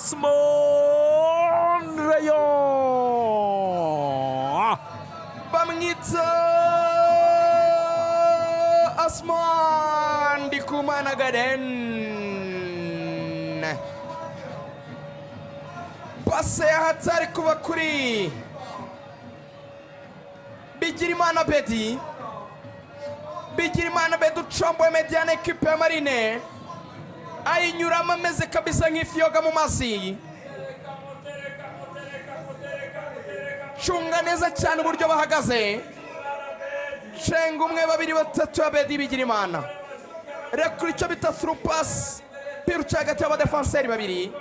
Asman Rayon bamwita Asman Mdikumana Garden pase ya hatari kuba kuri Bigirimana Bedi ucambuye mediane ekipe ya Marine ayinyuramo ameze kabisa nk'ifi yoga mu mazi. Cunga neza cyane uburyo bahagaze, cenga umwe babiri batatu ya Bedi Bigirimana, rekura icyo bita through pass, pira uca hagati y'abadefanseri babiri,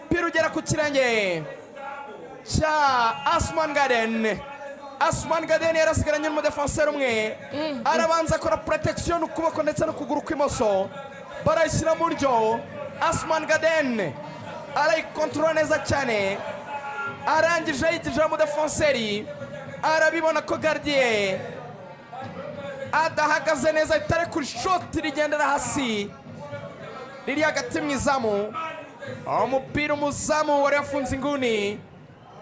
pira ugera ku kirenge cya Asman Garden yarasigaranye n'umudefanseri umwe, arabanza akora protection ukuboko ndetse no kuguru kw'imoso, barayishyira mu buryo. Asman Garden arayikontorora neza cyane, arangije yitije umudefanseri, arabibona ko gardien adahagaze neza, itare kuri shoti rigendera hasi riri hagati mu izamu. Umupira umuzamu wari yafunze inguni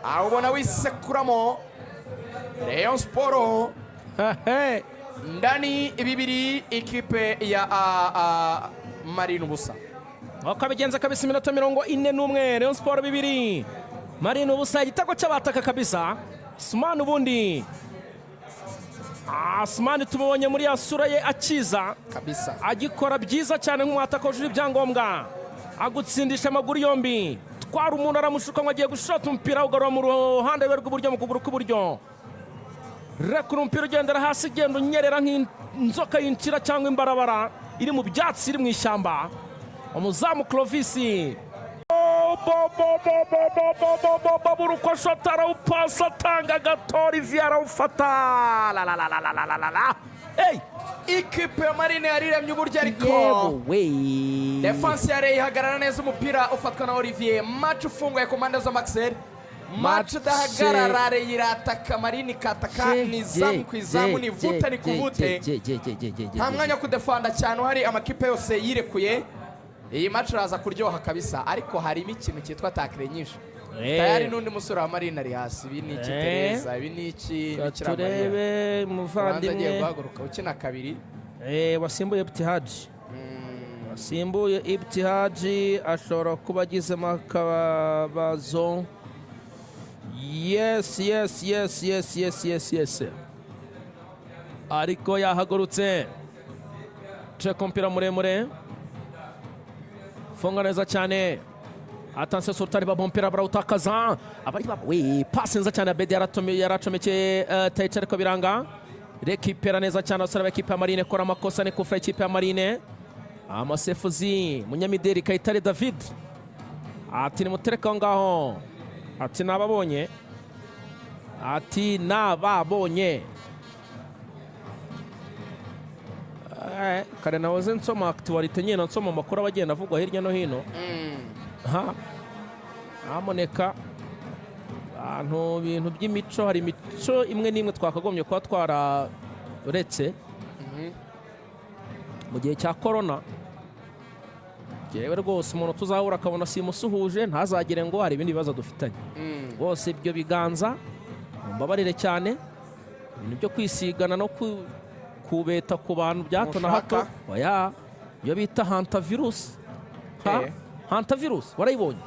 awubona wisekuramo. Rayon Sport ndani bibiri ikipe ya Marine ubusa. Wakabigenza kabisa iminota 41 Rayon Sport 2 Marine ubusa. Igitego cy'abataka kabisa. Asman ubundi Asman tumubonye muri asura ye Cyiza kabisa, agikora byiza cyane nk'umwataka ujuje ibyangombwa, agutsindisha amaguru yombi, twara umuntu aramushuka ngo agiye gushota umupira ugarura mu ruhande rwe rw'uburyo mu kuguru kw'iburyo, rekura umupira ugendera hasi, genda unyerera nk'inzoka y'incira cyangwa imbarabara iri mu byatsi iri mu ishyamba. Umuzamu Clovis buruko shota arawupasa, atanga gato, Olivier arawufata. Ikipe ya Marine yariremye uburyo, ariko defense ya Rayon ihagarara neza, umupira ufatwa na Olivier. Match ufunguye ku mpande zo Maxel, match udahagarara. Rayon irataka, Marine ikataka, ni izamu ku izamu, ni vute ni kuvute, nta mwanya wo kudefanda cyane uhari, amakipe yose yirekuye. Iyi match iraza kuryoha kabisa, ariko harimo ikintu cyitwa takire nyinshi. Tayari n'undi musore wa Marine ari hasi. Ibi ni iki Tereza, ibi ni iki turebe muvandimwe guhaguruka ukina kabiri wasimbuye Ibtihaji, wasimbuye Ibtihaji ashobora kuba agizemo akabazo. Yes, ariko yahagurutse, ceka umupira muremure, funga neza cyane. Atanse Sultani babompira barawutakaza, abari pasi neza cyane. Bedi yaracomekeye Tayica ariko biranga, rekipera neza cyane. Abasore b'ekipe ya Marine kora amakosa, ni kufra ikipe ya Marine. Amasefuzi Munyamideli Kayitare David ati nimutereka ngaho, ati nababonye, kare nahoze nsoma actualite nyine, nsoma amakuru abagenda avugwa hirya no hino. Amoneka abantu bintu by'imico, hari imico imwe n'imwe twakagombye kuba twararetse mu gihe cya corona. Jewe rwose umuntu tuzahura akabona simusuhuje ntazagire ngo hari ibindi bibazo dufitanye. Bose ibyo biganza mbabarire cyane, ibintu byo kwisigana no kubeta ku bantu bya hato na hato, oya iyo bita hantavirus. Hantavirus warayibonye?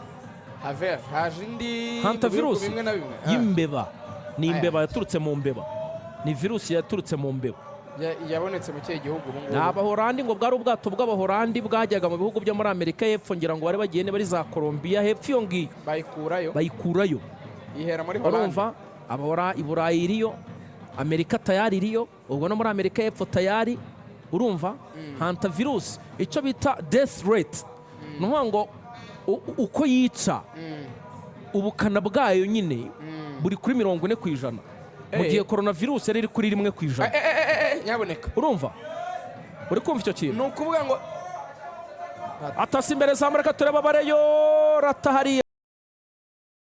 Haje indi hantavirus bimwe na bimwe y'imbeba, ni imbeba yaturutse mu mbeba, ni virusi yaturutse mu mbeba. Yabonetse mu kihe gihugu? Ni Abahorandi, ngo bwari ubwato bw'Abahorandi bwajyaga mu bihugu byo muri Amerika y'Epfo, ngira ngo bari bagiye bari za Colombia hepfo iyo ngiyo, bayikurayo ihera muri Holland. Urumva i Burayi iriyo, Amerika tayari iriyo, ubwo no muri Amerika y'Epfo tayari. Urumva hantavirus icyo bita death rate, nuvuga ngo uko yica ubukana bwayo nyine buri kuri 40%, mu gihe coronavirus yari kuri 1%. Nyaboneka urumva uri kumva icyo kintu? Ni ukuvuga ngo atasi imbere za Amerika tureba Bareyo ratahari.